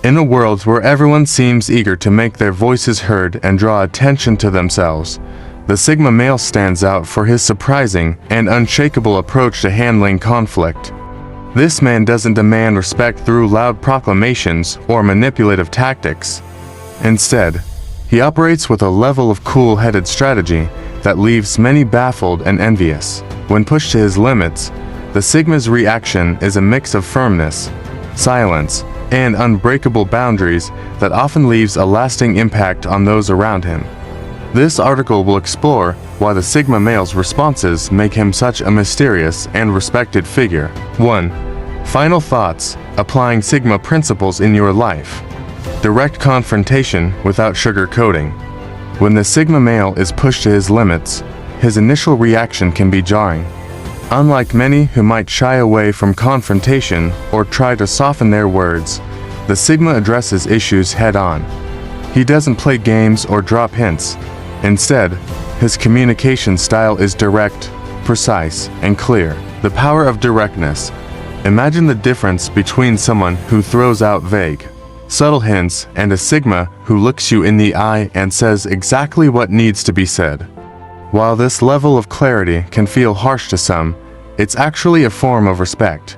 In a world where everyone seems eager to make their voices heard and draw attention to themselves, the Sigma male stands out for his surprising and unshakable approach to handling conflict. This man doesn't demand respect through loud proclamations or manipulative tactics. Instead, he operates with a level of cool-headed strategy that leaves many baffled and envious. When pushed to his limits, the Sigma's reaction is a mix of firmness, silence, and unbreakable boundaries that often leaves a lasting impact on those around him. This article will explore why the Sigma male's responses make him such a mysterious and respected figure. 1. Final thoughts: applying Sigma principles in your life. Direct confrontation without sugarcoating. When the Sigma male is pushed to his limits, his initial reaction can be jarring. Unlike many who might shy away from confrontation or try to soften their words, the Sigma addresses issues head-on. He doesn't play games or drop hints. Instead, his communication style is direct, precise, and clear. The power of directness. Imagine the difference between someone who throws out vague, subtle hints and a Sigma who looks you in the eye and says exactly what needs to be said. While this level of clarity can feel harsh to some, it's actually a form of respect.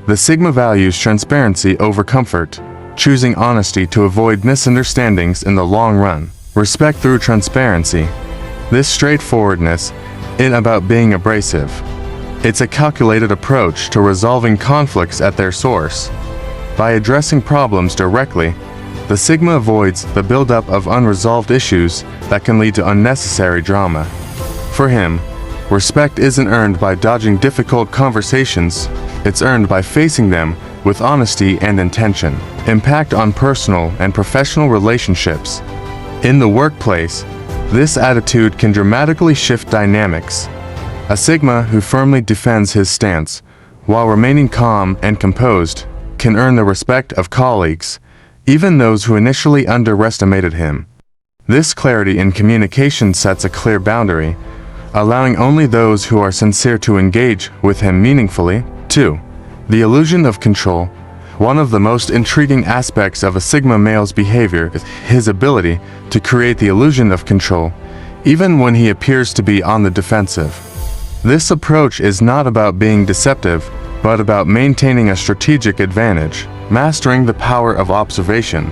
The Sigma values transparency over comfort, choosing honesty to avoid misunderstandings in the long run. Respect through transparency. This straightforwardness isn't about being abrasive. It's a calculated approach to resolving conflicts at their source. By addressing problems directly, the Sigma avoids the buildup of unresolved issues that can lead to unnecessary drama. For him, respect isn't earned by dodging difficult conversations, it's earned by facing them with honesty and intention. Impact on personal and professional relationships. In the workplace, this attitude can dramatically shift dynamics. A Sigma who firmly defends his stance, while remaining calm and composed, can earn the respect of colleagues, even those who initially underestimated him. This clarity in communication sets a clear boundary, allowing only those who are sincere to engage with him meaningfully. 2. The illusion of control. One of the most intriguing aspects of a Sigma male's behavior is his ability to create the illusion of control, even when he appears to be on the defensive. This approach is not about being deceptive, but about maintaining a strategic advantage, mastering the power of observation.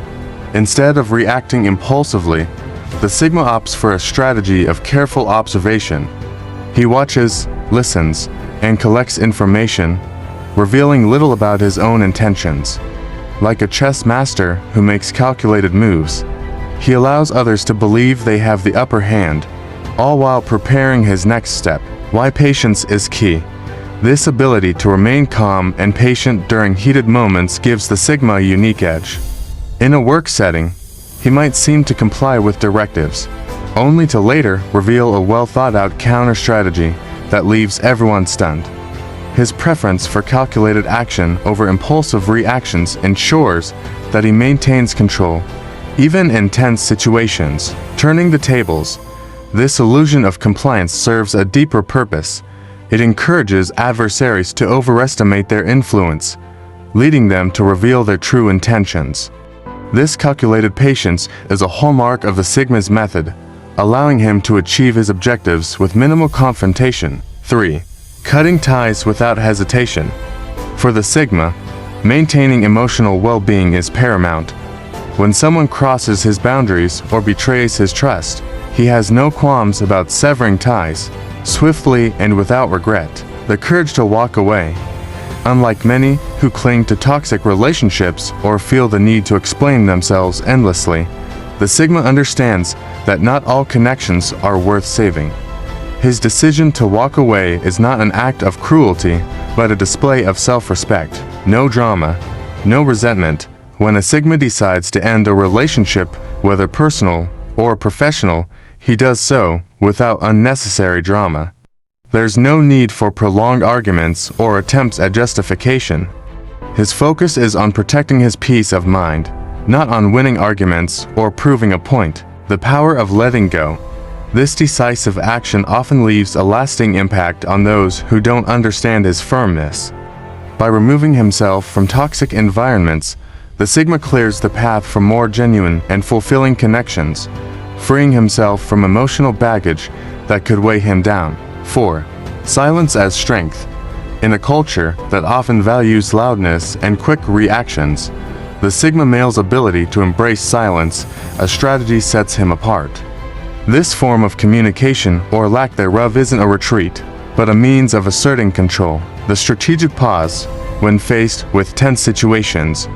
Instead of reacting impulsively, the Sigma opts for a strategy of careful observation. He watches, listens, and collects information, revealing little about his own intentions. Like a chess master who makes calculated moves, he allows others to believe they have the upper hand, all while preparing his next step. Why patience is key. This ability to remain calm and patient during heated moments gives the Sigma a unique edge. In a work setting, he might seem to comply with directives, only to later reveal a well-thought-out counter-strategy that leaves everyone stunned. His preference for calculated action over impulsive reactions ensures that he maintains control, even in tense situations. Turning the tables. This illusion of compliance serves a deeper purpose. It encourages adversaries to overestimate their influence, leading them to reveal their true intentions. This calculated patience is a hallmark of the Sigma's method, allowing him to achieve his objectives with minimal confrontation. 3. Cutting ties without hesitation. For the Sigma, maintaining emotional well-being is paramount. When someone crosses his boundaries or betrays his trust, he has no qualms about severing ties, swiftly and without regret. The courage to walk away. Unlike many who cling to toxic relationships or feel the need to explain themselves endlessly, the Sigma understands that not all connections are worth saving. His decision to walk away is not an act of cruelty, but a display of self-respect. No drama, no resentment. When a Sigma decides to end a relationship, whether personal or professional, he does so without unnecessary drama. There's no need for prolonged arguments or attempts at justification. His focus is on protecting his peace of mind, not on winning arguments or proving a point. The power of letting go. This decisive action often leaves a lasting impact on those who don't understand his firmness. By removing himself from toxic environments, the Sigma clears the path for more genuine and fulfilling connections, freeing himself from emotional baggage that could weigh him down. 4. Silence as strength. In a culture that often values loudness and quick reactions, the Sigma male's ability to embrace silence as strategy sets him apart. This form of communication, or lack thereof, isn't a retreat, but a means of asserting control. The strategic pause. When faced with tense situations,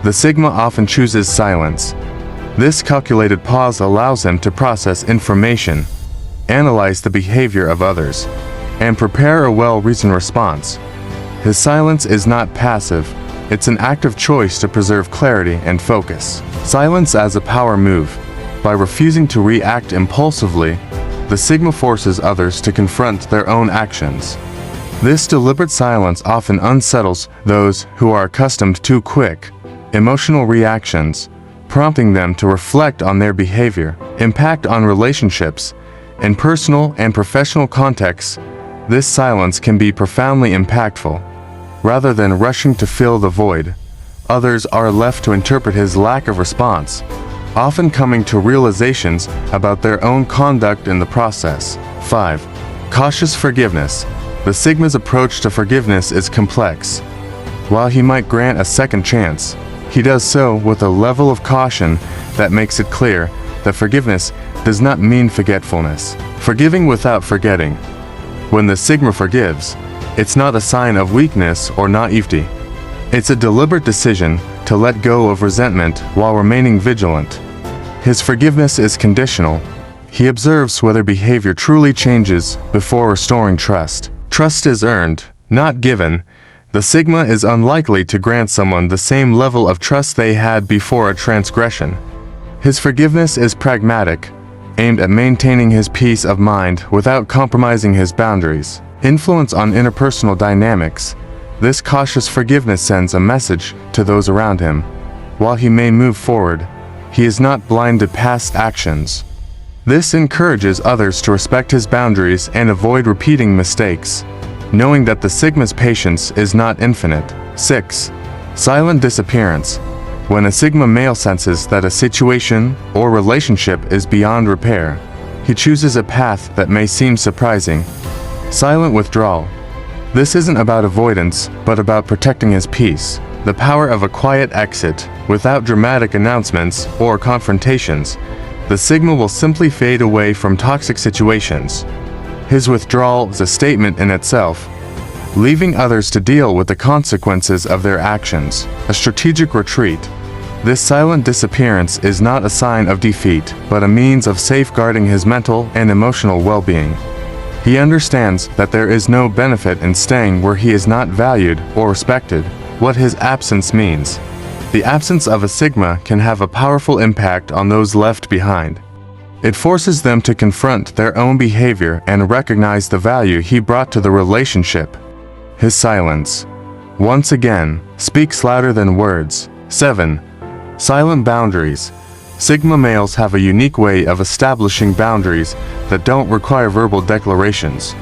the Sigma often chooses silence. This calculated pause allows him to process information, analyze the behavior of others, and prepare a well-reasoned response. His silence is not passive, it's an active choice to preserve clarity and focus. Silence as a power move. By refusing to react impulsively, the Sigma forces others to confront their own actions. This deliberate silence often unsettles those who are accustomed to quick, emotional reactions, prompting them to reflect on their behavior, impact on relationships. In personal and professional contexts, this silence can be profoundly impactful. Rather than rushing to fill the void, others are left to interpret his lack of response, often coming to realizations about their own conduct in the process. 5. Cautious forgiveness. The Sigma's approach to forgiveness is complex. While he might grant a second chance, he does so with a level of caution that makes it clear that forgiveness does not mean forgetfulness. Forgiving without forgetting. When the Sigma forgives, it's not a sign of weakness or naivety. It's a deliberate decision to let go of resentment while remaining vigilant. His forgiveness is conditional. He observes whether behavior truly changes before restoring trust. Trust is earned, not given. The Sigma is unlikely to grant someone the same level of trust they had before a transgression. His forgiveness is pragmatic, aimed at maintaining his peace of mind without compromising his boundaries. Influence on interpersonal dynamics. This cautious forgiveness sends a message to those around him. While he may move forward, he is not blind to past actions. This encourages others to respect his boundaries and avoid repeating mistakes, knowing that the Sigma's patience is not infinite. 6. Silent disappearance. When a Sigma male senses that a situation or relationship is beyond repair, he chooses a path that may seem surprising. Silent withdrawal. This isn't about avoidance, but about protecting his peace. The power of a quiet exit, without dramatic announcements or confrontations. The Sigma will simply fade away from toxic situations. His withdrawal is a statement in itself, leaving others to deal with the consequences of their actions. A strategic retreat. This silent disappearance is not a sign of defeat, but a means of safeguarding his mental and emotional well-being. He understands that there is no benefit in staying where he is not valued or respected. What his absence means. The absence of a Sigma can have a powerful impact on those left behind. It forces them to confront their own behavior and recognize the value he brought to the relationship. His silence, once again, speaks louder than words. 7. Silent boundaries. Sigma males have a unique way of establishing boundaries that don't require verbal declarations.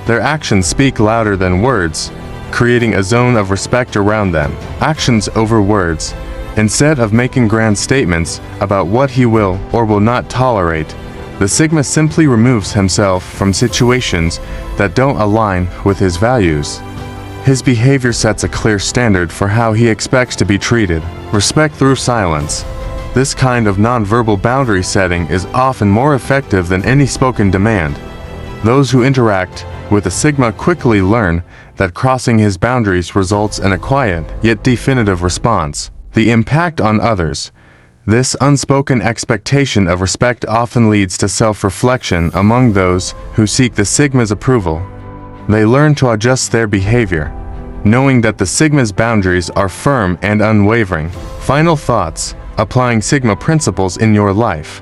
Their actions speak louder than words, creating a zone of respect around them. Actions over words. Instead of making grand statements about what he will or will not tolerate, the Sigma simply removes himself from situations that don't align with his values. His behavior sets a clear standard for how he expects to be treated. Respect through silence. This kind of nonverbal boundary setting is often more effective than any spoken demand. Those who interact with a Sigma quickly learn that crossing his boundaries results in a quiet yet definitive response. The impact on others. This unspoken expectation of respect often leads to self-reflection among those who seek the Sigma's approval. They learn to adjust their behavior, knowing that the Sigma's boundaries are firm and unwavering. Final thoughts. Applying Sigma principles in your life.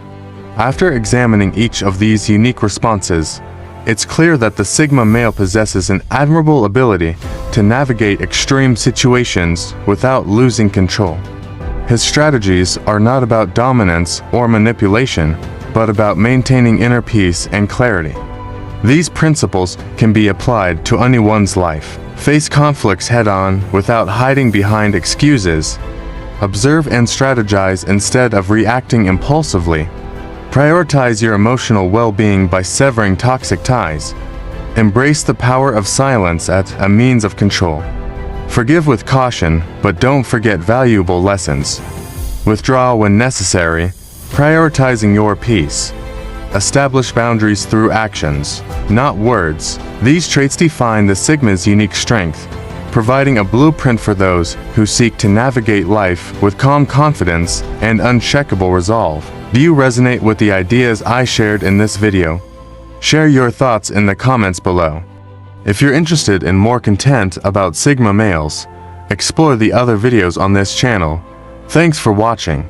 After examining each of these unique responses, it's clear that the Sigma male possesses an admirable ability to navigate extreme situations without losing control. His strategies are not about dominance or manipulation, but about maintaining inner peace and clarity. These principles can be applied to anyone's life. Face conflicts head-on without hiding behind excuses. Observe and strategize instead of reacting impulsively. Prioritize your emotional well-being by severing toxic ties. Embrace the power of silence as a means of control. Forgive with caution, but don't forget valuable lessons. Withdraw when necessary, prioritizing your peace. Establish boundaries through actions, not words. These traits define the Sigma's unique strength, providing a blueprint for those who seek to navigate life with calm confidence and unshakable resolve. Do you resonate with the ideas I shared in this video? Share your thoughts in the comments below. If you're interested in more content about Sigma males, explore the other videos on this channel. Thanks for watching.